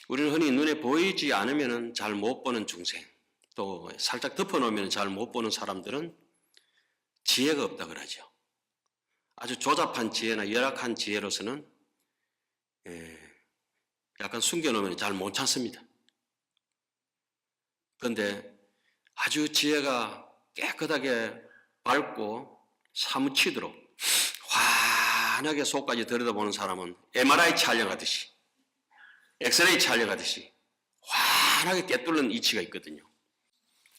우리는 흔히 눈에 보이지 않으면 잘 못 보는 중생, 또 살짝 덮어놓으면 잘 못 보는 사람들은 지혜가 없다 그러죠. 아주 조잡한 지혜나 열악한 지혜로서는 약간 숨겨놓으면 잘 못 찾습니다. 그런데 아주 지혜가 깨끗하게 밝고 사무치도록 환하게 속까지 들여다보는 사람은 MRI 촬영하듯이, 엑스레이 촬영하듯이 환하게 깨뚫는 이치가 있거든요.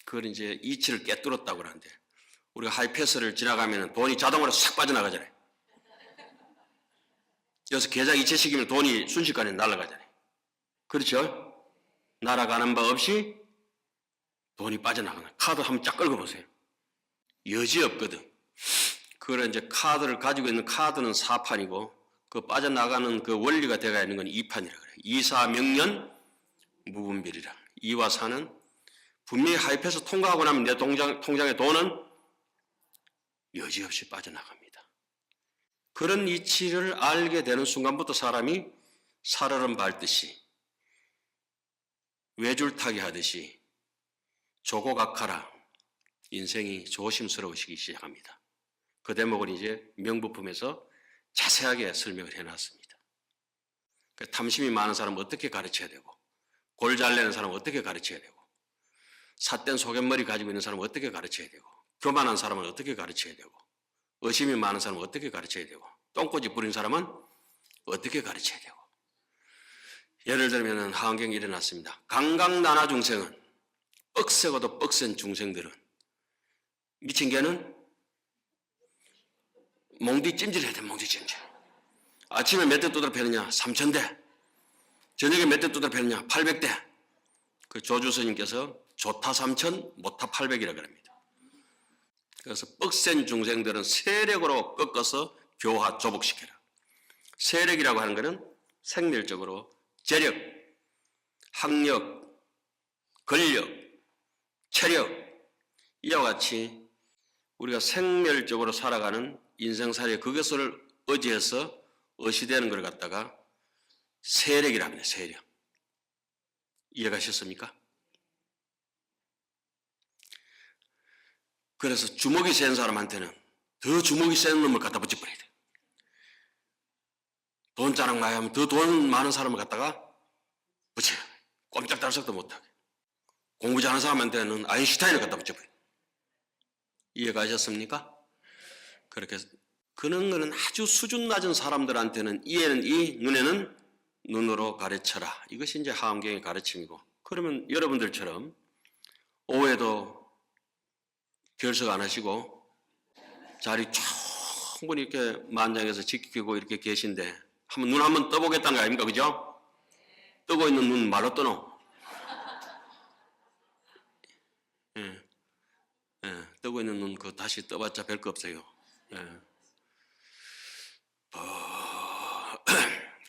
그걸 이제 이치를 깨뚫었다고 그러는데, 우리가 하이패스를 지나가면 돈이 자동으로 싹 빠져나가잖아요. 여기서 계좌 이체시키면 돈이 순식간에 날아가잖아요. 그렇죠? 날아가는 바 없이 돈이 빠져나가는, 카드 한번 쫙 긁어보세요. 여지없거든. 그걸 이제 카드를 가지고 있는 카드는 4판이고 그 빠져나가는 그 원리가 되어야 있는 건 2판이라 그래요. 2, 4 명년 무분별이라. 2와 4는 분명히 하이패스 통과하고 나면 내 통장에 돈은 여지없이 빠져나갑니다. 그런 이치를 알게 되는 순간부터 사람이 살얼음 밟듯이, 외줄타기 하듯이 조고각하라 인생이 조심스러워지기 시작합니다. 그 대목을 이제 명부품에서 자세하게 설명을 해놨습니다. 탐심이 많은 사람은 어떻게 가르쳐야 되고, 골 잘 내는 사람은 어떻게 가르쳐야 되고, 삿된 소견머리 가지고 있는 사람은 어떻게 가르쳐야 되고, 교만한 사람은 어떻게 가르쳐야 되고, 의심이 많은 사람은 어떻게 가르쳐야 되고, 똥꼬집 부린 사람은 어떻게 가르쳐야 되고. 예를 들면 하원경이 일어났습니다. 강강나나 중생은, 뻑세고도 뻑센 중생들은, 미친 개는 몽디 찜질해야 돼. 몽디 찜질. 아침에 몇 대 두드려 패느냐? 3,000대. 저녁에 몇 대 두드려 패느냐? 800대. 그 조주 스님께서 조타 3,000, 모타 800이라고 합니다. 그래서 뻑센 중생들은 세력으로 꺾어서 교화 조복시켜라. 세력이라고 하는 것은 생멸적으로 재력, 학력, 권력, 체력, 이와 같이 우리가 생멸적으로 살아가는 인생살이에 그것을 의지해서 의시되는 걸 갖다가 세력이라고 합니다. 세력. 이해가셨습니까? 그래서 주먹이 센 사람한테는 더 주먹이 센 놈을 갖다 붙여버려야 돼. 돈 자랑 많이 하면 더 돈 많은 사람을 갖다가 붙여요. 꼼짝달싹도 못하게. 공부 잘하는 사람한테는 아인슈타인을 갖다 붙여버려요. 이해가셨습니까? 그렇게 그런 거는 아주 수준 낮은 사람들한테는 이에는 이, 눈에는 눈으로 가르쳐라. 이것이 이제 하엄경의 가르침이고, 그러면 여러분들처럼 오후에도 결석 안 하시고 자리 충분히 이렇게 만장해서 지키고 이렇게 계신데 한번 눈 한번 떠보겠다는 거 아닙니까? 그죠? 뜨고 있는 눈 말로 떠노. 뜨고 있는 눈 그거 다시 떠봤자 별 거 없어요.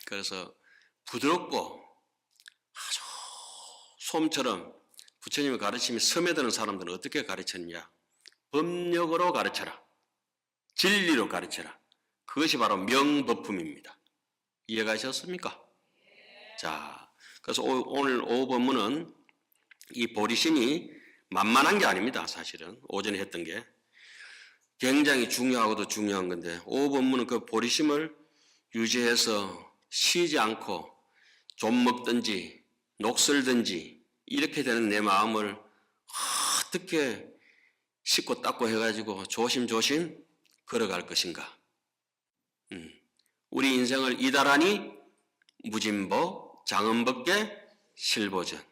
그래서 부드럽고 아주 솜처럼 부처님의 가르침이 스며드는 사람들은 어떻게 가르쳤냐? 법력으로 가르쳐라. 진리로 가르쳐라. 그것이 바로 명법품입니다. 이해가셨습니까? 자, 그래서 오늘 오후 법문은 이 보리심이 만만한 게 아닙니다. 사실은 오전에 했던 게 굉장히 중요하고도 중요한 건데, 오후 법문은 그 보리심을 유지해서 쉬지 않고 좀 먹든지 녹슬든지 이렇게 되는 내 마음을 어떻게 씻고 닦고 해가지고 조심조심 걸어갈 것인가. 우리 인생을 이달하니 무진보 장엄법계 실보전.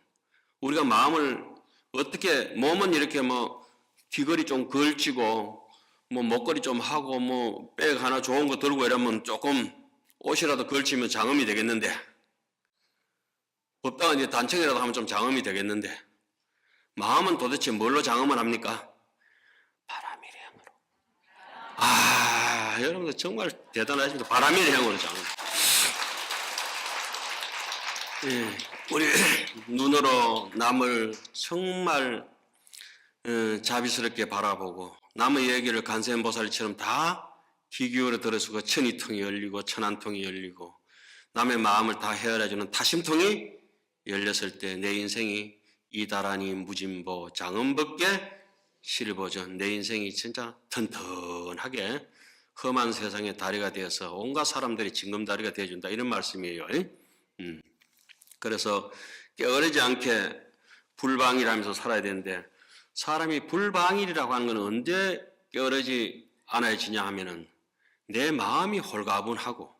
우리가 마음을 어떻게, 몸은 이렇게 뭐 귀걸이 좀 걸치고 뭐 목걸이 좀 하고 뭐 백 하나 좋은 거 들고 이러면 조금 옷이라도 걸치면 장엄이 되겠는데, 법당은 이제 단청이라도 하면 좀 장엄이 되겠는데, 마음은 도대체 뭘로 장엄을 합니까? 바람의 향으로. 여러분들 정말 대단하십니다. 바람의 향으로 장엄. 우리 눈으로 남을 정말 자비스럽게 바라보고 남의 얘기를 간세음보살처럼 다 귀 기울여 들어주고 천이통이 열리고 천안통이 열리고 남의 마음을 다 헤아려주는 타심통이 열렸을 때 내 인생이 이다라니 무진보 장엄벗게 실보죠. 내 인생이 진짜 튼튼하게 험한 세상의 다리가 되어서 온갖 사람들이 징검다리가 되어준다, 이런 말씀이에요. 그래서 게으르지 않게 불방일하면서 살아야 되는데, 사람이 불방일이라고 하는 건 언제 게으르지 않아지냐 하면은 내 마음이 홀가분하고,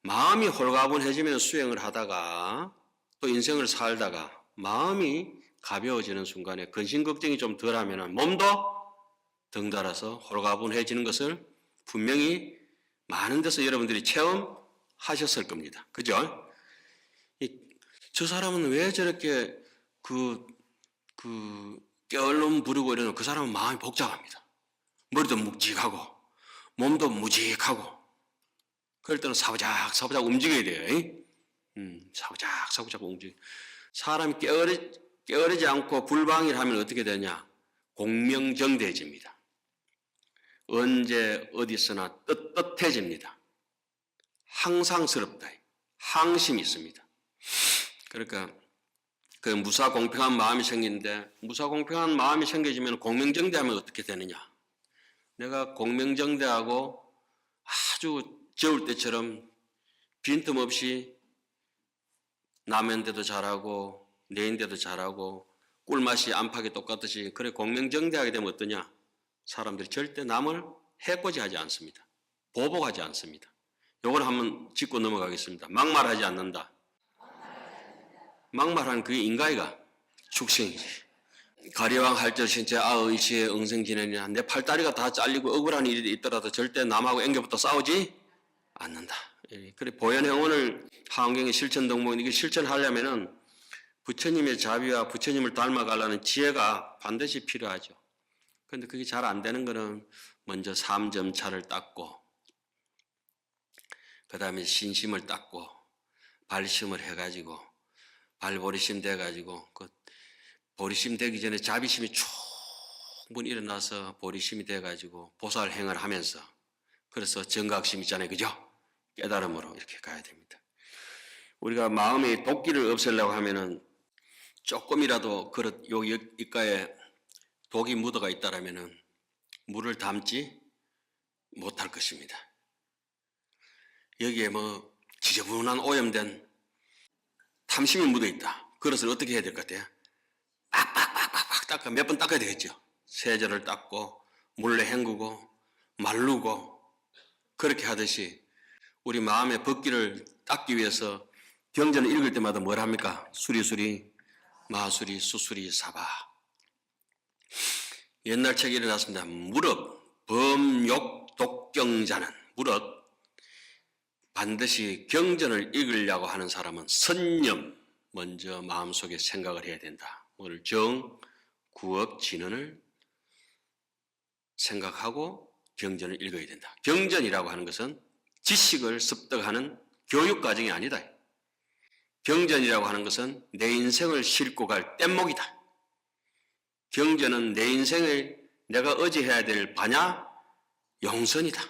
마음이 홀가분해지면 수행을 하다가 또 인생을 살다가 마음이 가벼워지는 순간에 근심 걱정이 좀 덜하면은 몸도 덩달아서 홀가분해지는 것을 분명히 많은 데서 여러분들이 체험하셨을 겁니다. 그죠? 저 사람은 왜 저렇게 게을름 부리고 이러는, 그 사람은 마음이 복잡합니다. 머리도 묵직하고 몸도 무직하고, 그럴 때는 사부작 움직여야 돼요. 사부작 움직여. 사람이 게으르지 않고 불방일하면 어떻게 되냐? 공명정대해집니다. 언제 어디서나 떳떳해집니다. 항상스럽다. 항심이 있습니다. 그러니까 그 무사공평한 마음이 생기는데, 무사공평한 마음이 생겨지면 공명정대하면 어떻게 되느냐? 내가 공명정대하고 아주 저울 때처럼 빈틈없이 남인데도 잘하고 내인데도 잘하고 꿀맛이 안팎이 똑같듯이, 그래 공명정대하게 되면 어떠냐? 사람들이 절대 남을 해코지하지 않습니다. 보복하지 않습니다. 요걸 한번 짚고 넘어가겠습니다. 막말하지 않는다. 막말하는 그게 인가이가 축생이지. 가리왕 할절신체 아의시에 응생지내냐. 내 팔다리가 다 잘리고 억울한 일이 있더라도 절대 남하고 앵겨부터 싸우지 않는다. 그래 보현행원을 하원경의 실천 덕목은, 이게 실천하려면은 부처님의 자비와 부처님을 닮아가려는 지혜가 반드시 필요하죠. 그런데 그게 잘 안 되는 거는 먼저 3점차를 닦고, 그 다음에 신심을 닦고, 발심을 해가지고, 발보리심 돼가지고, 그 보리심 되기 전에 자비심이 충분히 일어나서 보리심이 돼가지고 보살행을 하면서, 그래서 정각심 있잖아요. 그죠? 깨달음으로 이렇게 가야 됩니다. 우리가 마음의 독기를 없애려고 하면은 조금이라도 그릇 요 입가에 독이 묻어가 있다라면은 물을 담지 못할 것입니다. 여기에 뭐 지저분한 오염된 탐심이 묻어 있다. 그릇을 어떻게 해야 될 것 같아요? 빡빡 닦아 몇 번 닦아야 되겠죠. 세제를 닦고 물로 헹구고 말르고, 그렇게 하듯이 우리 마음의 벗기를 닦기 위해서 경전을 읽을 때마다 뭘 합니까? 수리수리 마수리 수수리 사바. 옛날 책이 일어났습니다. 무릇 범욕 독경자는, 무릇 반드시 경전을 읽으려고 하는 사람은 선념 먼저 마음속에 생각을 해야 된다. 오늘 정, 구업, 진언을 생각하고 경전을 읽어야 된다. 경전이라고 하는 것은 지식을 습득하는 교육 과정이 아니다. 경전이라고 하는 것은 내 인생을 싣고 갈 뗏목이다. 경전은 내 인생을 내가 의지해야 될 반야 용선이다.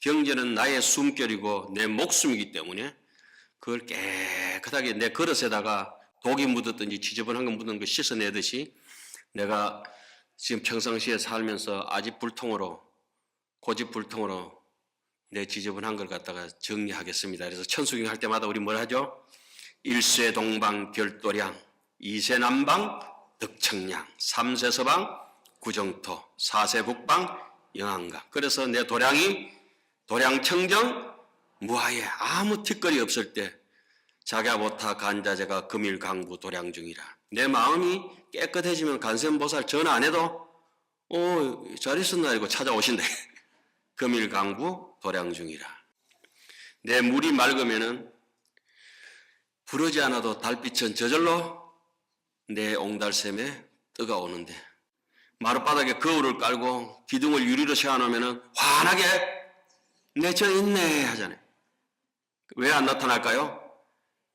경전은 나의 숨결이고 내 목숨이기 때문에 그걸 깨끗하게 내 그릇에다가 독이 묻었든지 지저분한 거 묻은 거 씻어내듯이, 내가 지금 평상시에 살면서 아집불통으로 고집불통으로 내 지저분한 걸 갖다가 정리하겠습니다. 그래서 천수경 할 때마다 우리 뭘 하죠? 일세 동방 별도량, 이세 남방 덕청량, 삼세 서방 구정토, 사세 북방 영안가. 그래서 내 도량이 도량청정 무하에 아무 틱거리 없을 때 자가보타 간자재가 금일강부 도량중이라. 내 마음이 깨끗해지면 간센보살 전화 안 해도 잘 있었나 이거 찾아오신다. 금일강부 도량중이라. 내 물이 맑으면은 부르지 않아도 달빛은 저절로 내 옹달샘에 뜨거오는데, 마룻바닥에 거울을 깔고 기둥을 유리로 세워놓으면은 환하게 내 저 있네 하잖아요. 왜 안 나타날까요?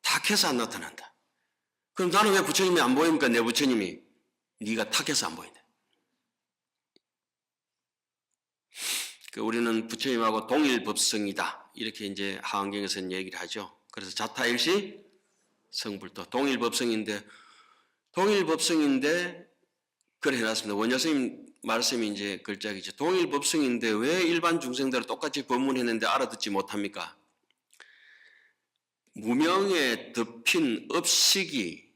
탁해서 안 나타난다. 그럼 나는 왜 부처님이 안 보입니까? 내 부처님이. 네가 탁해서 안 보인다. 우리는 부처님하고 동일법성이다. 이렇게 이제 하안경에서는 얘기를 하죠. 그래서 자타일시 성불도 동일법성인데 그래 해놨습니다. 원효 스님 말씀이 이제 글자이죠. 동일법성인데 왜 일반 중생들은 똑같이 법문했는데 알아듣지 못합니까? 무명에 덮인 업식이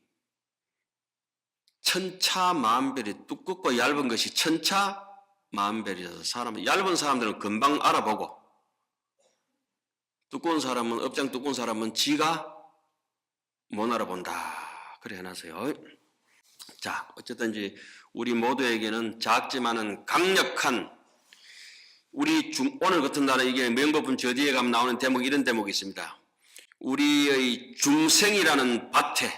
천차만별이 두껍고 얇은 것이 천차만별이라서 얇은 사람들은 금방 알아보고 두꺼운 사람은 업장 두꺼운 사람은 지가 못 알아본다. 그래 해놨어요. 자, 어쨌든지 우리 모두에게는 작지만은 강력한 오늘 같은 날에 이게 명법은 저 뒤에 가면 나오는 대목 이런 대목이 있습니다. 우리의 중생이라는 밭에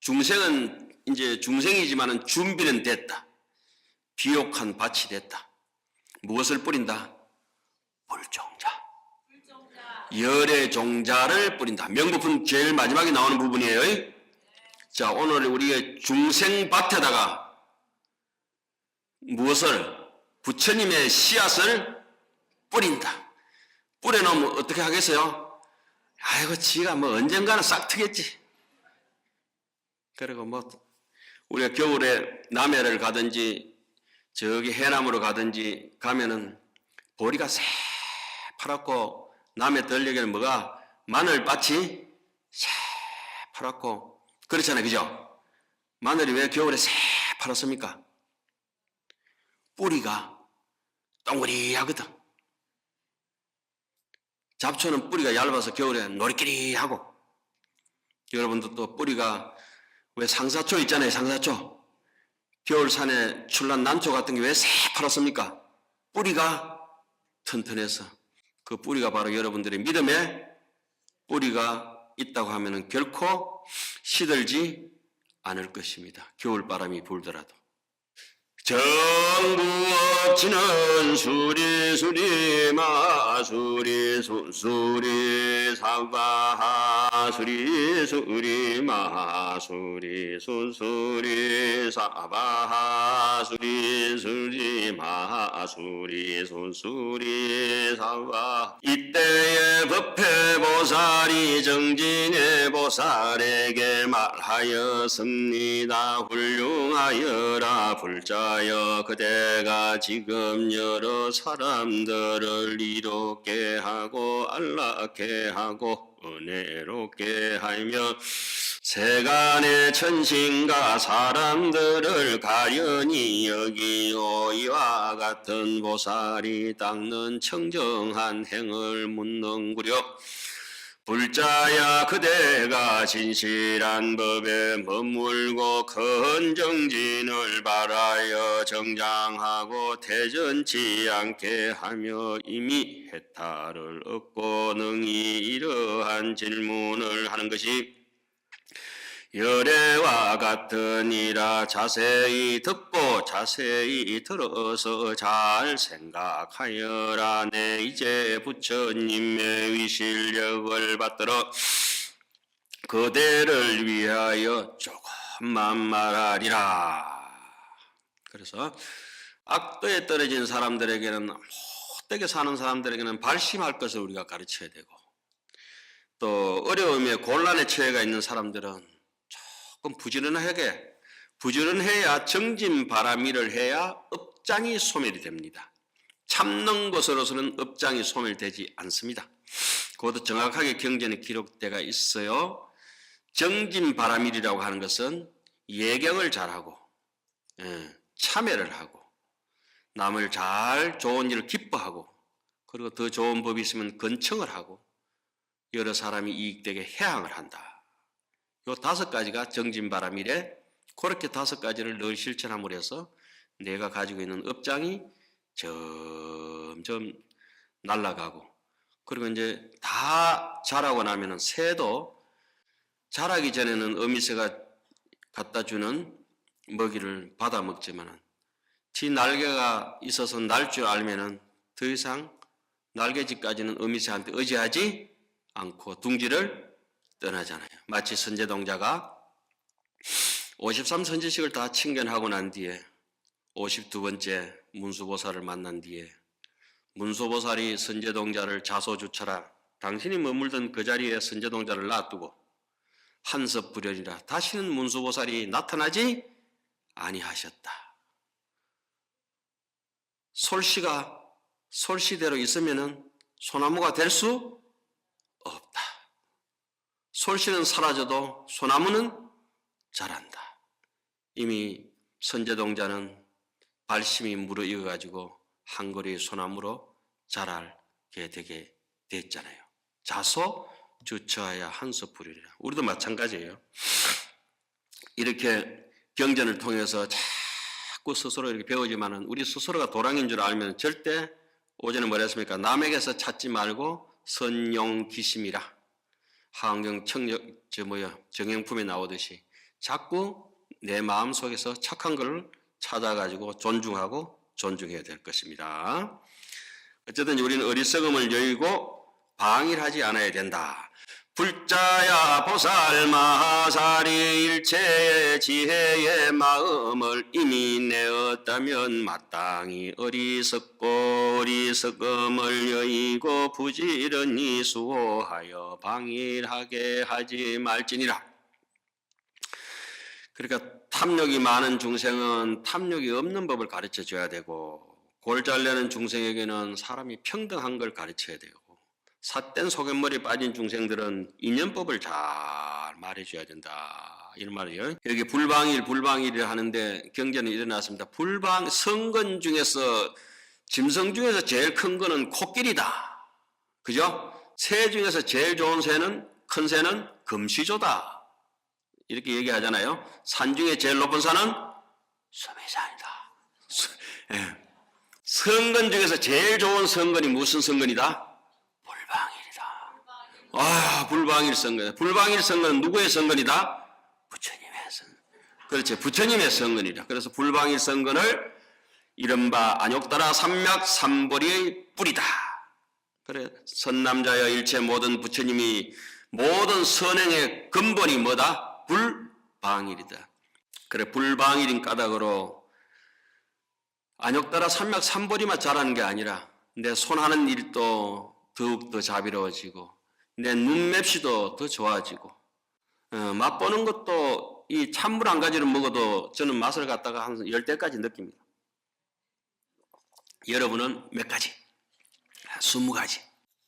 중생은 이제 중생이지만은 준비는 됐다. 비옥한 밭이 됐다. 무엇을 뿌린다? 불종자. 열의 종자를 뿌린다. 명법은 제일 마지막에 나오는 부분이에요. 자, 오늘 우리의 중생밭에다가 무엇을? 부처님의 씨앗을 뿌린다. 뿌려놓으면 어떻게 하겠어요? 아이고, 지가 뭐 언젠가는 싹 트겠지. 그리고 뭐, 우리가 겨울에 남해를 가든지, 저기 해남으로 가든지 가면은 보리가 새파랗고, 남해 들녘에는 뭐가? 마늘밭이 새파랗고, 그렇잖아요. 그죠? 마늘이 왜 겨울에 새파랗습니까? 뿌리가 동그리하거든. 잡초는 뿌리가 얇아서 겨울에 노리끼리하고, 여러분도 또 뿌리가 왜 상사초 있잖아요. 상사초. 겨울산에 출란 난초 같은 게 왜 새파랗습니까? 뿌리가 튼튼해서. 그 뿌리가 바로 여러분들의 믿음에 뿌리가 있다고 하면 결코 시들지 않을 것입니다. 겨울바람이 불더라도. 정부 없지는 수리수리 마수리 수수리 사바하 수리수리 마수리 수수리 사바하 수리수리 마수리 수수리 사바. 이때의 법회보살이 정진의 보살에게 말하였습니다. 훌륭하여라 불자 그대가 지금 여러 사람들을 이롭게 하고 안락게 하고 은혜롭게 하며 세간의 천신과 사람들을 가련히 여기오. 이와 같은 보살이 닦는 청정한 행을 묻는구려. 불자야 그대가 진실한 법에 머물고 큰 정진을 바라여 정장하고 태전치 않게 하며 이미 해탈을 얻고 능히 이러한 질문을 하는 것이 열애와 같으니라. 자세히 듣고 자세히 들어서 잘 생각하여라. 내 이제 부처님의 위실력을 받들어 그대를 위하여 조금만 말하리라. 그래서 악도에 떨어진 사람들에게는 못되게 사는 사람들에게는 발심할 것을 우리가 가르쳐야 되고, 또 어려움에 곤란에 처해가 있는 사람들은 조금 부지런해야 정진바람일을 해야 업장이 소멸이 됩니다. 참는 것으로서는 업장이 소멸되지 않습니다. 그것도 정확하게 경전에 기록되어 있어요. 정진바람일이라고 하는 것은 예경을 잘하고 참회를 하고 남을 잘 좋은 일을 기뻐하고, 그리고 더 좋은 법이 있으면 근청을 하고 여러 사람이 이익되게 해양을 한다. 요 5가지가 정진바람일에, 그렇게 5가지를 늘 실천함으로 해서 내가 가지고 있는 업장이 점점 날아가고, 그리고 이제 다 자라고 나면은 새도 자라기 전에는 어미새가 갖다 주는 먹이를 받아 먹지만은 지 날개가 있어서 날 줄 알면은 더 이상 날개짓까지는 어미새한테 의지하지 않고 둥지를 떠나잖아요. 마치 선제동자가 53선지식을 다 칭견하고 난 뒤에 52번째 문수보살을 만난 뒤에 문수보살이 선제동자를 자소주처라 당신이 머물던 그 자리에 선제동자를 놔두고 한섭불열이라 다시는 문수보살이 나타나지 아니하셨다. 솔씨가 솔씨대로 있으면은 소나무가 될 수 없다. 솔씨는 사라져도 소나무는 자란다. 이미 선제동자는 발심이 무르익어가지고 한 그루의 소나무로 자라게 되게 됐잖아요. 자소 주처하여 한섭불열이라. 우리도 마찬가지예요. 이렇게 경전을 통해서 자꾸 스스로 이렇게 배우지만은 우리 스스로가 도랑인 줄 알면 절대 오전에 뭐라 했습니까? 남에게서 찾지 말고 선용기심이라. 하은경 정형품에 나오듯이 자꾸 내 마음속에서 착한 것을 찾아가지고 존중하고 존중해야 될 것입니다. 어쨌든 우리는 어리석음을 여의고 방일하지 않아야 된다. 불자야 보살 마하사리 일체의 지혜의 마음을 이미 내었다면 마땅히 어리석고 어리석음을 여의고 부지런히 수호하여 방일하게 하지 말지니라. 그러니까 탐욕이 많은 중생은 탐욕이 없는 법을 가르쳐 줘야 되고, 골잘내는 중생에게는 사람이 평등한 걸 가르쳐야 되고, 삿된 소금물이 빠진 중생들은 인연법을 잘 말해줘야 된다. 이런 말이에요. 여기 불방일을 하는데 경전이 일어났습니다. 성근 중에서, 짐승 중에서 제일 큰 거는 코끼리다. 그죠? 새 중에서 제일 좋은 새는, 큰 새는 금시조다. 이렇게 얘기하잖아요. 산 중에 제일 높은 산은 수미산이다. 예. 성근 중에서 제일 좋은 성근이 무슨 성근이다? 불방일이다. 불방일 성근. 불방일 성근은 누구의 성근이다? 부처님의 성근. 그렇죠. 부처님의 성근이다. 그래서 불방일 성근을 이른바 안욕따라 삼맥 삼보리의 뿌리다. 그래, 선남자여 일체 모든 부처님이 모든 선행의 근본이 뭐다? 불방일이다. 그래, 불방일인 까닭으로 안욕따라 삼맥 삼보리만 잘하는 게 아니라 내 손하는 일도 더욱더 자비로워지고 내 눈맵시도 더 좋아지고, 맛보는 것도 이 찬물 한 가지를 먹어도 저는 맛을 갖다가 한 10대까지 느낍니다. 여러분은 몇 가지? 20가지.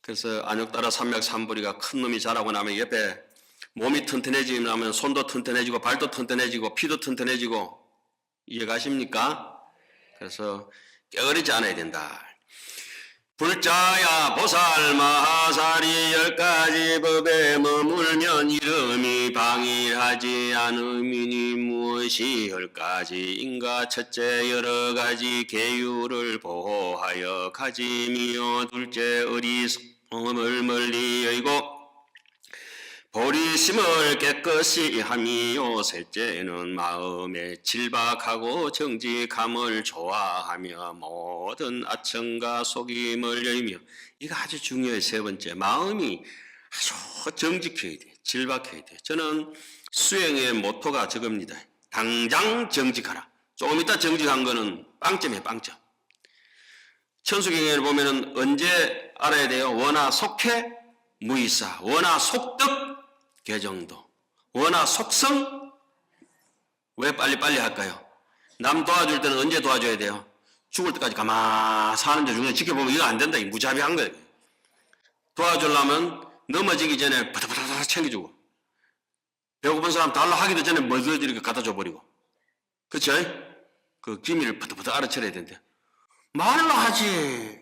그래서 안욕따라 삼맥 삼보리가 큰 놈이 자라고 나면 옆에 몸이 튼튼해지면 손도 튼튼해지고 발도 튼튼해지고 피도 튼튼해지고, 이해가십니까? 그래서 게으르지 않아야 된다. 불자야 보살 마하사리 10가지 법에 머물면 이름이 방일하지 않음이니 무엇이 10가지 인가? 첫째 여러 가지 계율을 보호하여 가짐이요, 둘째 어리석음을 멀리 여의고 보리심을 깨끗이 함이요, 셋째는 마음에 질박하고 정직함을 좋아하며 모든 아청과 속임을 여의며. 이거 아주 중요해요. 세 번째, 마음이 아주 정직해야 돼, 질박해야 돼. 저는 수행의 모토가 저겁니다. 당장 정직하라. 조금 이따 정직한 거는 빵점이에요, 빵점. 천수경에를 보면은 언제 알아야 돼요? 원하 속해 무이사, 원하 속득 개정도, 원하 속성. 왜 빨리빨리 할까요? 남 도와줄 때는 언제 도와줘야 돼요? 죽을 때까지 가만히 사는 데 중에 지켜보면 이거 안 된다. 이 무자비한 거예요. 도와주려면 넘어지기 전에 바다바다 챙겨주고, 배고픈 사람 달라 하기도 전에 먼저 이렇게 갖다 줘버리고, 그쵸? 그 기미를 바다바다 알아차려야 된대. 말로 하지,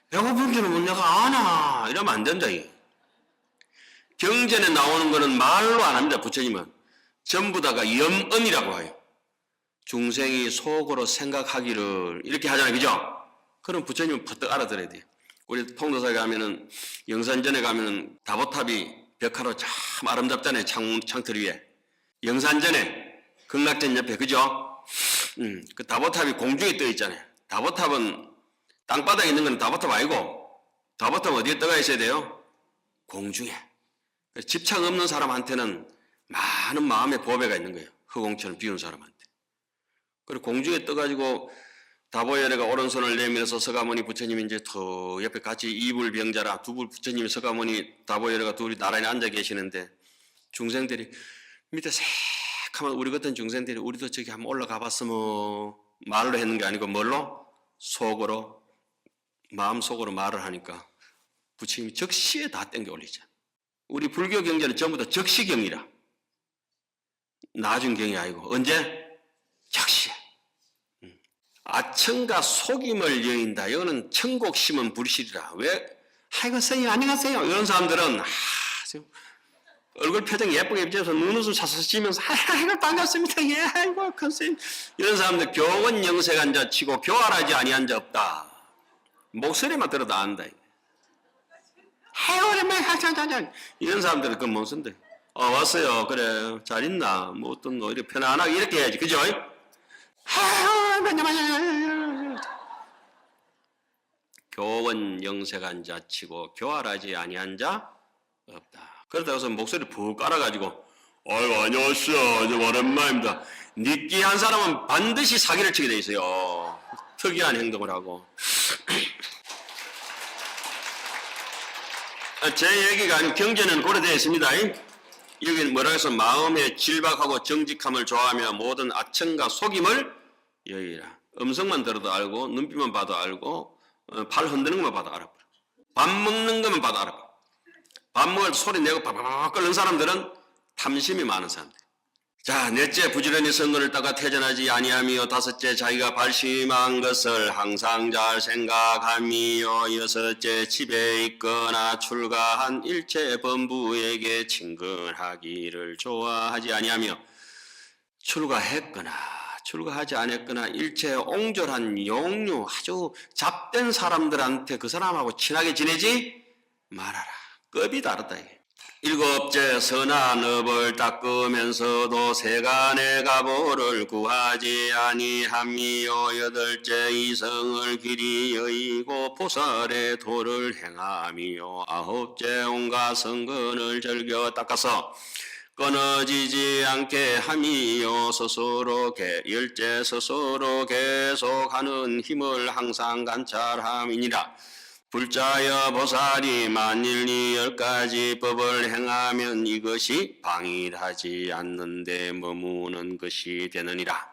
배고픈 줄은 내가 아나, 이러면 안 된다. 이게 경전에 나오는 거는 말로 안 합니다. 부처님은 전부 다가 염언이라고 해요. 중생이 속으로 생각하기를 이렇게 하잖아요, 그죠? 그럼 부처님은 퍼뜩 알아들어야 돼요. 우리 통도사에 가면은, 영산전에 가면은 다보탑이 벽화로 참 아름답잖아요. 창틀 위에. 영산전에 극락전 옆에, 그죠? 그 다보탑이 공중에 떠 있잖아요. 다보탑은 땅바닥에 있는 건 다보탑 아니고, 다보탑은 어디에 떠가 있어야 돼요? 공중에. 집착 없는 사람한테는 많은 마음의 보배가 있는 거예요. 허공처럼 비운 사람한테. 그리고 공중에 떠가지고 다보열애가 오른손을 내밀어서 서가모니 부처님이 이제 더 옆에 같이 이불병자라 두 부처님이 서가모니 다보열애가 둘이 나란히 앉아 계시는데, 중생들이 밑에 새카만 우리 같은 중생들이 우리도 저기 한번 올라가 봤으면 말로 했는 게 아니고 뭘로? 속으로 마음속으로 말을 하니까 부처님이 적시에 다 땡겨 올리죠. 우리 불교 경전은 전부 다 적시경이라. 나중 경이 아니고 언제? 적시에. 아청과 속임을 여인다. 이거는 천곡 심은 불실이라. 왜? 아이고 선생님 안녕하세요. 이런 사람들은 얼굴 표정 예쁘게 비춰서 눈웃음 사서 지면서 아이고 반갑습니다. 예, 아이고 선생님. 이런 사람들 교원 영세한 자 치고 교활하지 아니한 자 없다. 목소리만 들어도 안다. 아이고 오랜만에 이런 사람들은 그건 뭔 쓴데? 왔어요. 그래 잘 있나? 뭐 어떤 뭐 이렇게 편안하게 이렇게 해야지. 그죠? 교원 영세한 자 치고 교활하지 아니한 자 없다. 그렇다고 해서 목소리 푹 깔아가지고 아이고 안녕하세요. 오랜만입니다. 느끼한 사람은 반드시 사기를 치게 돼 있어요. 특이한 행동을 하고. 제 얘기가 아니고 경전에는 고려되어 있습니다. 여기는 뭐라 해서 마음의 질박하고 정직함을 좋아하며 모든 아청과 속임을 여기라. 음성만 들어도 알고 눈빛만 봐도 알고 팔 흔드는 것만 봐도 알아. 밥 먹는 것만 봐도 알아. 밥 먹을 때 소리 내고 바바박 끓는 사람들은 탐심이 많은 사람들. 자, 넷째 부지런히 선거를 따가 퇴전하지 아니하며 다섯째 자기가 발심한 것을 항상 잘 생각하며 여섯째 집에 있거나 출가한 일체 범부에게 친근하기를 좋아하지 아니하며 출가했거나 출가하지 않았거나 일체 옹졸한 용류 아주 잡된 사람들한테 그 사람하고 친하게 지내지 말아라. 급이 다르다. 일곱째 선한 업을 닦으면서도 세간의 가보를 구하지 아니하며 여덟째 이성을 길이 여의고 보살의 도를 행하며 아홉째 온갖 성근을 즐겨 닦아서 끊어지지 않게 하며 열째 스스로 계속하는 힘을 항상 관찰함이니라. 불자여 보살이 만일 이 10가지 법을 행하면 이것이 방일하지 않는데 머무는 것이 되느니라.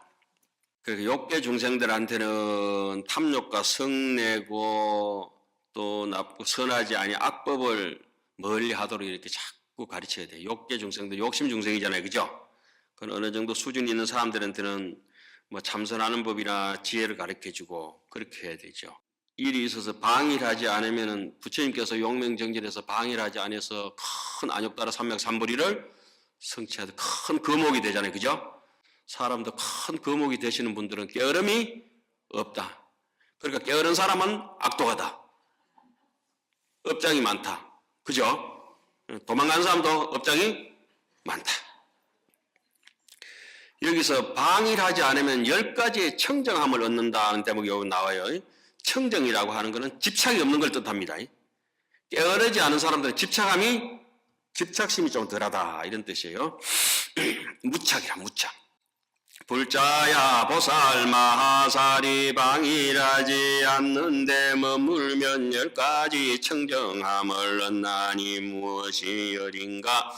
그러니까 욕계 중생들한테는 탐욕과 성내고 또 선하지 아니 악법을 멀리하도록 이렇게 자꾸 가르쳐야 돼. 욕계 중생들 욕심 중생이잖아요, 그죠? 그건 어느 정도 수준 있는 사람들한테는 뭐 참선하는 법이나 지혜를 가르쳐주고 그렇게 해야 되죠. 일이 있어서 방일하지 않으면은 부처님께서 용맹정진에서 방일하지 않아서 큰 안욕따라 삼맥삼불이를 성취하듯 큰 거목이 되잖아요, 그죠? 사람도 큰 거목이 되시는 분들은 깨어름이 없다. 그러니까 깨어른 사람은 악도가다. 업장이 많다, 그죠? 도망간 사람도 업장이 많다. 여기서 방일하지 않으면 10가지의 청정함을 얻는다는 대목이 여기 나와요. 청정이라고 하는 것은 집착이 없는 걸 뜻합니다. 깨어르지 않은 사람들은 집착심이 좀 덜하다 이런 뜻이에요. 무착이라 무착. 불자야 보살 마하살이 방일하지 않는데 머물면 10가지 청정함을 얻나니 무엇이 여린가?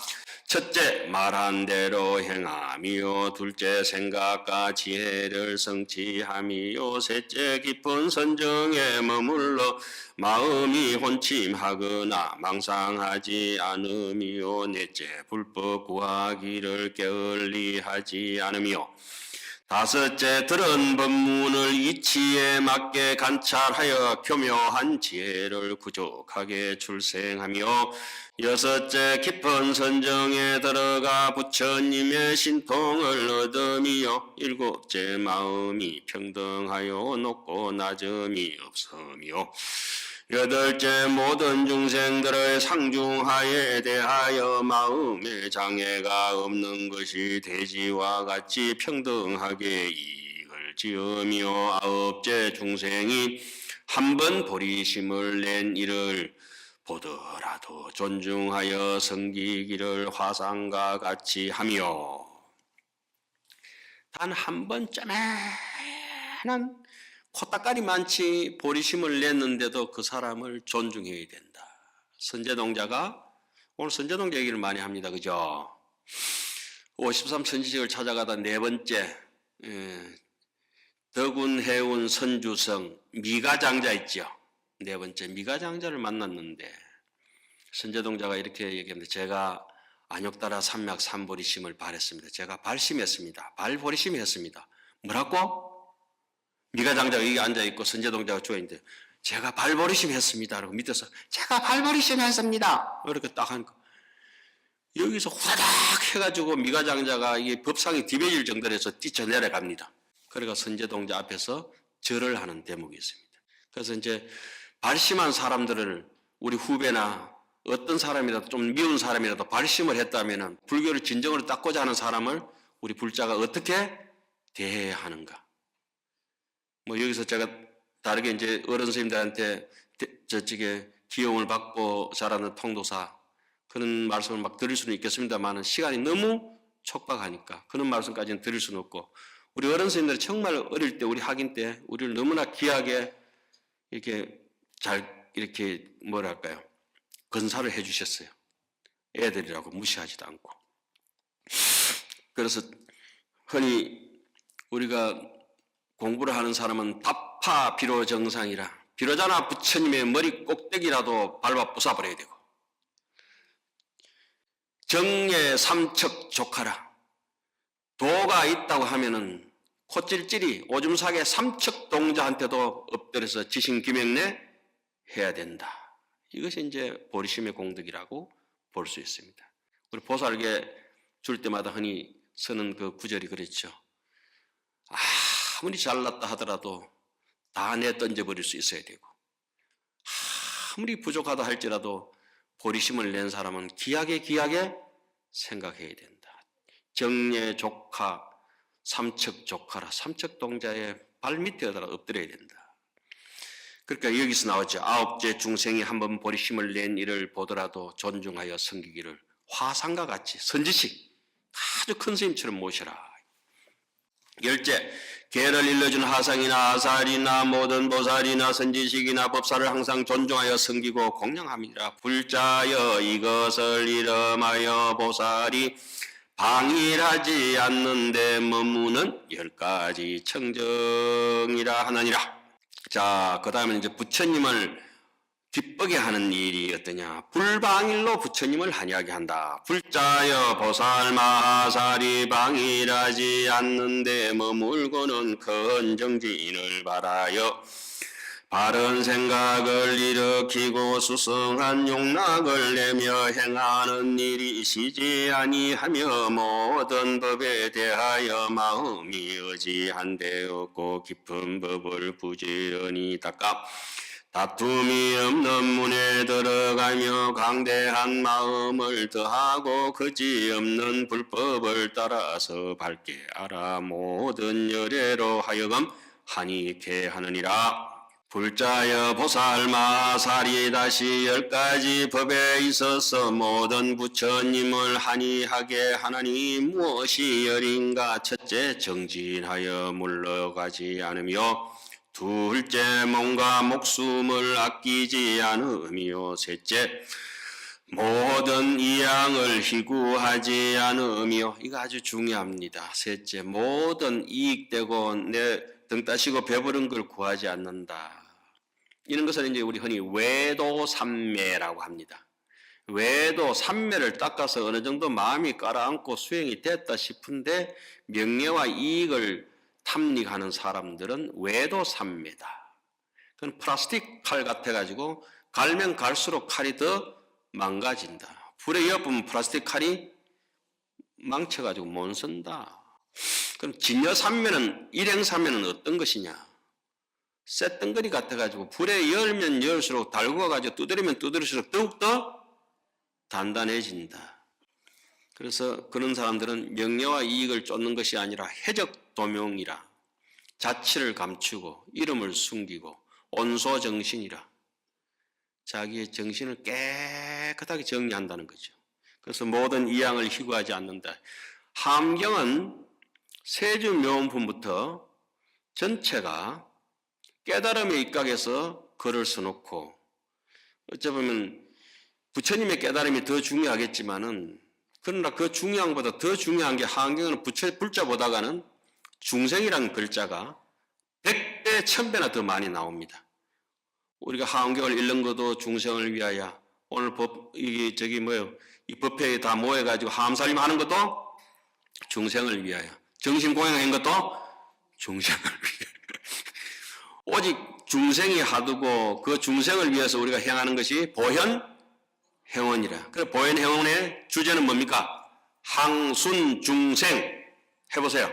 첫째 말한 대로 행하며 둘째 생각과 지혜를 성취하며 셋째 깊은 선정에 머물러 마음이 혼침하거나 망상하지 않으며 넷째 불법 구하기를 게을리하지 않으며 다섯째 들은 법문을 이치에 맞게 관찰하여 교묘한 지혜를 구족하게 출생하며 여섯째 깊은 선정에 들어가 부처님의 신통을 얻으며 일곱째 마음이 평등하여 높고 낮음이 없으며 여덟째 모든 중생들의 상중하에 대하여 마음의 장애가 없는 것이 대지와 같이 평등하게 이익을 지으며 아홉째 중생이 한 번 보리심을 낸 이를 보더라도 존중하여 섬기기를 화상과 같이 하며 단 한 번 쪼매난 코딱가리 많지 보리심을 냈는데도 그 사람을 존중해야 된다. 선제동자가 오늘 선제동자 얘기를 많이 합니다. 그죠? 53 선지식을 찾아가다 네 번째, 덕운, 해운, 선주성, 미가장자 있죠. 네 번째 미가장자를 만났는데 선제동자가 이렇게 얘기합니다. 제가 안욕따라 산맥 산보리심을 발했습니다. 제가 발심했습니다. 발보리심이 했습니다. 뭐라고? 미가장자가 여기 앉아있고 선제동자가 주어있는데 제가 발보리심 했습니다. 라고 밑에서 제가 발보리심 했습니다. 이렇게 딱 하니까 여기서 후다닥 해가지고 미가장자가 이게 법상이 뒤집어질 정도로 해서 뛰쳐내려갑니다. 그러니까 선제동자 앞에서 절을 하는 대목이 있습니다. 그래서 이제 발심한 사람들을 우리 후배나 어떤 사람이라도 좀 미운 사람이라도 발심을 했다면은 불교를 진정으로 닦고자 하는 사람을 우리 불자가 어떻게 대해야 하는가. 뭐 여기서 제가 다르게 이제 어른 선생님들한테 저쪽에 기용을 받고 자라는 통도사 그런 말씀을 막 드릴 수는 있겠습니다만은 시간이 너무 촉박하니까 그런 말씀까지는 드릴 수는 없고 우리 어른 선생님들이 정말 어릴 때 우리 학인 때 우리를 너무나 귀하게 이렇게 잘 이렇게 뭐랄까요 건사를 해 주셨어요. 애들이라고 무시하지도 않고. 그래서 흔히 우리가 공부를 하는 사람은 답파 비로 정상이라 비로자나 부처님의 머리 꼭대기라도 밟아 부숴버려야 되고 정예 삼척 조카라 도가 있다고 하면은 콧질질이 오줌사게 삼척 동자한테도 엎드려서 지신기명내 해야 된다. 이것이 이제 보리심의 공덕이라고 볼 수 있습니다. 우리 보살계 줄 때마다 흔히 쓰는 그 구절이 그랬죠. 아무리 잘났다 하더라도 다 내 던져버릴 수 있어야 되고 아무리 부족하다 할지라도 보리심을 낸 사람은 귀하게 생각해야 된다. 정예 조카, 삼척 조카라 삼척 동자의 발 밑에다가 엎드려야 된다. 그러니까 여기서 나왔죠. 아홉째 중생이 한번 보리심을 낸 이를 보더라도 존중하여 섬기기를 화상과 같이 선지식 아주 큰 스님처럼 모셔라. 열째, 계를 일러준 하상이나 아살이나 모든 보살이나 선지식이나 법사를 항상 존중하여 섬기고 공양함이라. 불자여 이것을 이름하여 보살이 방일하지 않는데 머무는 10가지 청정이라 하느니라. 자, 그 다음에 이제 부처님을 기쁘게 하는 일이 어떠냐. 불방일로 부처님을 환희하게 한다. 불자여 보살 마살이 방일하지 않는데 머물고는 큰 정진을 바라여 바른 생각을 일으키고 수성한 용락을 내며 행하는 일이 시지 아니하며 모든 법에 대하여 마음이 의지한데 없고 깊은 법을 부지런히 닦아 다툼이 없는 문에 들어가며 강대한 마음을 더하고 그지없는 불법을 따라서 밝게 알아 모든 열애로 하여금 환희케 하느니라. 불자여 보살 마살이 다시 10가지 법에 있어서 모든 부처님을 환희하게 하나니 무엇이 열인가. 첫째, 정진하여 물러가지 않으며 둘째, 몸과 목숨을 아끼지 않으며 셋째, 모든 이양을 희구하지 않으며 이거 아주 중요합니다. 셋째, 모든 이익되고 내 등 따시고 배부른 걸 구하지 않는다. 이런 것을 이제 우리 흔히 외도삼매라고 합니다. 외도 삼매를 닦아서 어느 정도 마음이 깔아앉고 수행이 됐다 싶은데 명예와 이익을 탐닉하는 사람들은 외도삼매다. 그건 플라스틱 칼 같아가지고 갈면 갈수록 칼이 더 망가진다. 불에 엿보면 플라스틱 칼이 망쳐가지고 못 쓴다. 그럼 진여삼매는 일행삼매는 어떤 것이냐? 쇳덩거리 같아가지고 불에 열면 열수록 달구어가지고 두드리면 두드릴수록 더욱더 단단해진다. 그래서 그런 사람들은 명예와 이익을 쫓는 것이 아니라 해적도명이라 자치를 감추고 이름을 숨기고 온소정신이라 자기의 정신을 깨끗하게 정리한다는 거죠. 그래서 모든 이양을 희구하지 않는다. 함경은 세주묘원품부터 전체가 깨달음에 입각해서 글을 써놓고 어쩌면 부처님의 깨달음이 더 중요하겠지만은 그러나 그 중요한 것보다 더 중요한 게 하한경은 불자보다가는 중생이라는 글자가 100배, 1000배나 더 많이 나옵니다. 우리가 하한경을 읽는 것도 중생을 위하여, 오늘 이 법회에 다 모여가지고 하암살림 하는 것도 중생을 위하여, 정신공양한 것도 중생을 위하여. 오직 중생이 하두고 그 중생을 위해서 우리가 행하는 것이 보현행원이라. 그래서 보현행원의 주제는 뭡니까? 항순중생. 해보세요.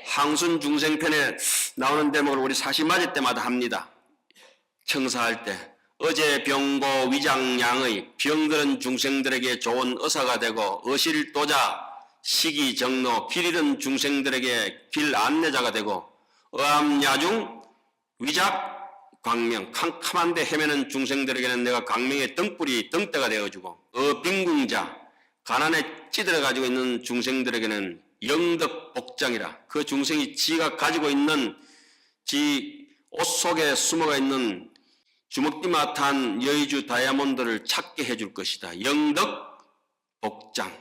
항순중생편에 나오는 대목을 우리 사시맞을 때마다 합니다. 청사할 때 어제 병고 위장양의 병들은 중생들에게 좋은 의사가 되고 어실도자 시기정로 길 잃은 중생들에게 길 안내자가 되고 어암야중 위작 광명 캄캄한데 헤매는 중생들에게는 내가 광명의 등불이 등대가 되어주고 어빈궁자 가난에 찌들어 가지고 있는 중생들에게는 영덕복장이라. 그 중생이 지가 가지고 있는 지 옷 속에 숨어가 있는 주먹띠마탄 여의주 다이아몬드를 찾게 해줄 것이다. 영덕복장.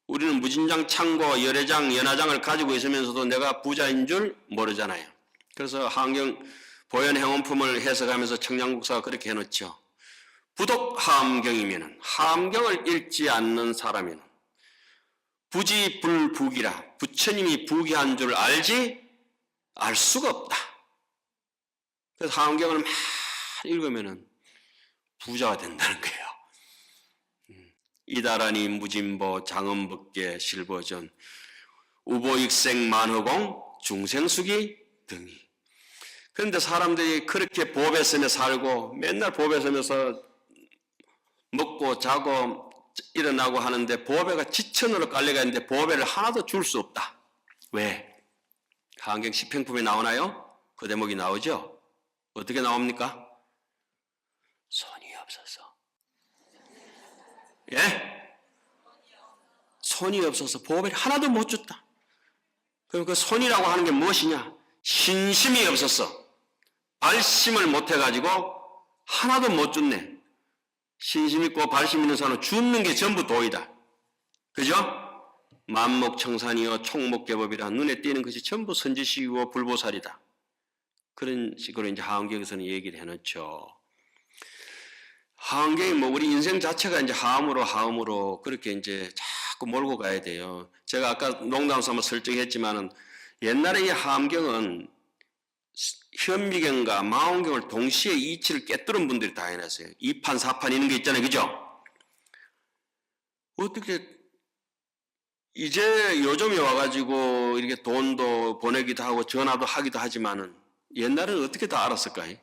우리는 무진장 창고 열애장 연화장을 가지고 있으면서도 내가 부자인 줄 모르잖아요. 그래서 하한경 보현행원품을 해석하면서 청량국사가 그렇게 해놓죠. 부독하암경이면 하암경을 읽지 않는 사람이는 부지불북이라. 부처님이 부귀한 줄 알지 알 수가 없다. 그래서 하암경을 막 읽으면 부자가 된다는 거예요. 이다라니 무진보 장엄법계 실보전 우보익생 만허공 중생수기 등이. 그런데 사람들이 그렇게 보배 섬에 살고 맨날 보배 섬에서 먹고 자고 일어나고 하는데 보배가 지천으로 깔려가 있는데 보배를 하나도 줄 수 없다. 왜? 하한경 시평품에 나오나요? 그 대목이 나오죠? 어떻게 나옵니까? 손이 없어서. 예? 손이 없어서 보배를 하나도 못 줬다. 그럼 그 손이라고 하는 게 무엇이냐? 신심이 없었어. 발심을 못 해가지고 하나도 못 줬네. 신심 있고 발심 있는 사람은 줍는 게 전부 도이다. 그죠? 만목청산이요 총목개법이라. 눈에 띄는 것이 전부 선지식이고 불보살이다. 그런 식으로 이제 하한경에서는 얘기를 해놓죠. 하한경이 우리 인생 자체가 이제 하음으로 그렇게 이제 자꾸 몰고 가야 돼요. 제가 아까 농담 삼아 설정했지만은 옛날에 이 하암경은 현미경과 망원경을 동시에 이치를 깨뜨린 분들이 다 해놨어요. 2판, 4판 이런 게 있잖아요. 그죠? 어떻게 이제 요즘에 와가지고 이렇게 돈도 보내기도 하고 전화도 하기도 하지만은 옛날에는 어떻게 다 알았을까요?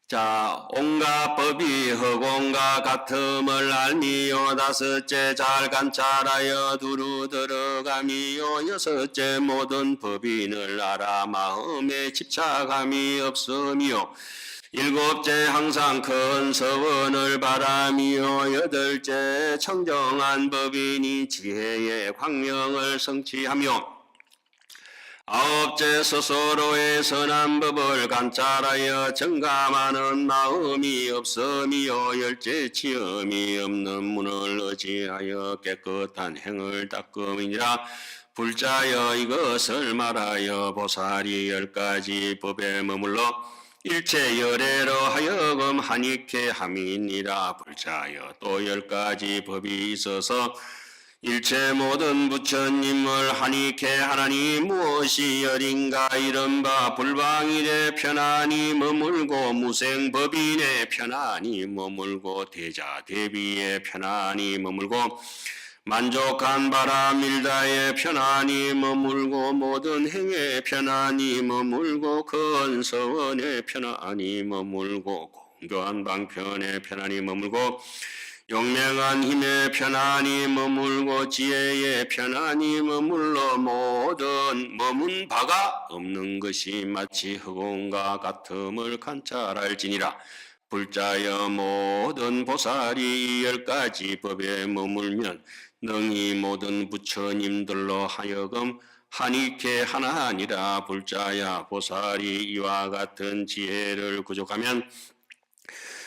자, 온갖 법이 허공과 같음을 알미요. 다섯째 잘 관찰하여 두루 들어가미요. 여섯째 모든 법인을 알아 마음에 집착함이 없으미요. 일곱째 항상 큰 서원을 바라미요. 여덟째 청정한 법인이 지혜의 광명을 성취하며 아홉째 스스로의 선한 법을 관찰하여 정감하는 마음이 없으미요. 열째 치엄이 없는 문을 의지하여 깨끗한 행을 닦음이니라. 불자여 이것을 말하여 보살이 10가지 법에 머물러 일체 열애로 하여금 한익해 함이니라. 불자여 또 10가지 법이 있어서 일체 모든 부처님을 한익해 하나니 무엇이 열인가. 이른바 불방일에 편안히 머물고 무생법인에 편안히 머물고 대자대비에 편안히 머물고 만족한 바람 일다에 편안히 머물고 모든 행에 편안히 머물고 큰 서원에 편안히 머물고 공교한 방편에 편안히 머물고 용맹한 힘에 편안히 머물고 지혜에 편안히 머물러 모든 머문 바가 없는 것이 마치 허공과 같음을 관찰할지니라. 불자여 모든 보살이 10가지 법에 머물면 능히 모든 부처님들로 하여금 한익해 하나니라. 불자야 보살이 이와 같은 지혜를 구족하면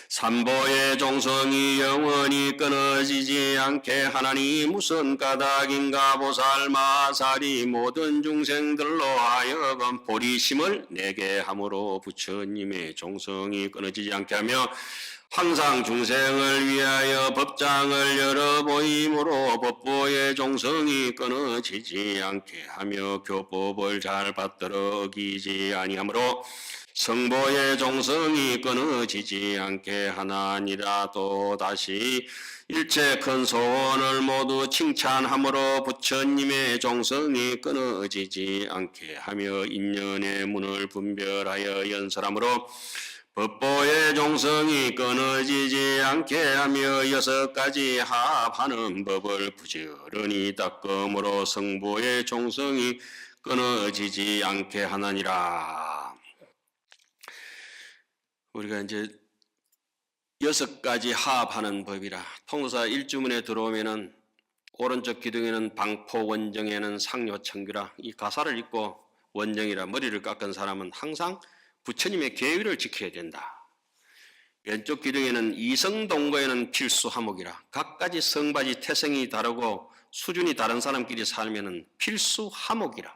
삼보의 종성이 영원히 끊어지지 않게 하나니 무슨 까닭인가 보살마살이 모든 중생들로 하여금 보리심을 내게 함으로 부처님의 종성이 끊어지지 않게 하며 항상 중생을 위하여 법장을 열어 보임으로 법보의 종성이 끊어지지 않게 하며 교법을 잘 받들어 어기지 아니하므로 성보의 종성이 끊어지지 않게 하나니라. 또 다시 일체 큰 소원을 모두 칭찬함으로 부처님의 종성이 끊어지지 않게 하며 인연의 문을 분별하여 연설함으로 법보의 종성이 끊어지지 않게 하며 6가지 합하는 법을 부지런히 닦음으로 성보의 종성이 끊어지지 않게 하나니라. 우리가 이제 6가지 합하는 법이라 통도사 1주문에 들어오면은 오른쪽 기둥에는 방포, 원정에는 상료, 청규라 이 가사를 읽고 원정이라 머리를 깎은 사람은 항상 부처님의 계율을 지켜야 된다. 왼쪽 기둥에는 이성동거에는 필수 하목이라 각가지 성바지 태생이 다르고 수준이 다른 사람끼리 살면은 필수 하목이라.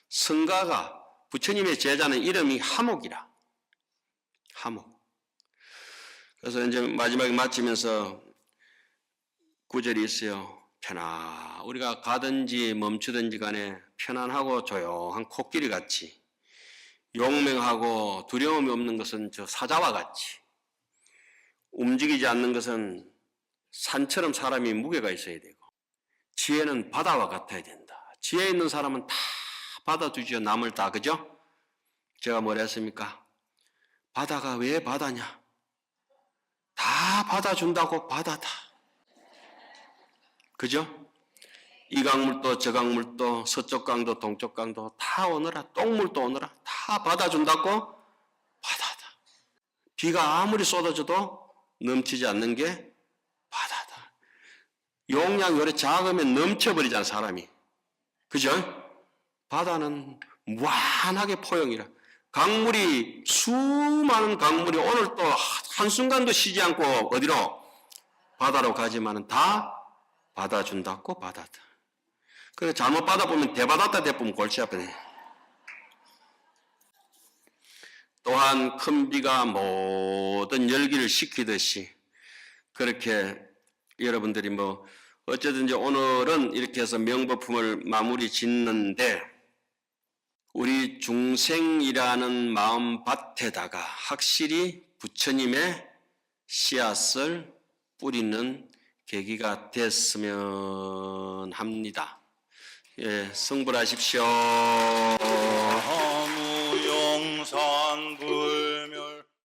성가가 부처님의 제자는 이름이 하목이라. 하목. 그래서 이제 마지막에 마치면서 구절이 있어요. 우리가 가든지 멈추든지 간에 편안하고 조용한 코끼리 같이 용맹하고 두려움이 없는 것은 저 사자와 같이 움직이지 않는 것은 산처럼 사람이 무게가 있어야 되고 지혜는 바다와 같아야 된다. 지혜 있는 사람은 다 받아주죠. 남을 다. 그죠? 제가 뭐라 했습니까? 바다가 왜 바다냐? 다 받아준다고 바다다. 그죠? 이 강물도 저 강물도 서쪽 강도 동쪽 강도 다 오너라. 똥물도 오너라. 다 받아준다고 바다다. 비가 아무리 쏟아져도 넘치지 않는 게 바다다. 용량이 오래 작으면 넘쳐버리잖아 사람이. 그죠? 바다는 무한하게 포용이라. 강물이 수많은 강물이 오늘 또 한순간도 쉬지 않고 어디로? 바다로 가지만은 다 받아준다고 바다다. 그래 잘못 받아보면 대받았다 대보면 골치 아프네. 또한 큰 비가 모든 열기를 식히듯이 그렇게 여러분들이 뭐 어쨌든지 오늘은 이렇게 해서 명법품을 마무리 짓는데 우리 중생이라는 마음밭에다가 확실히 부처님의 씨앗을 뿌리는 계기가 됐으면 합니다. 예, 성불하십시오.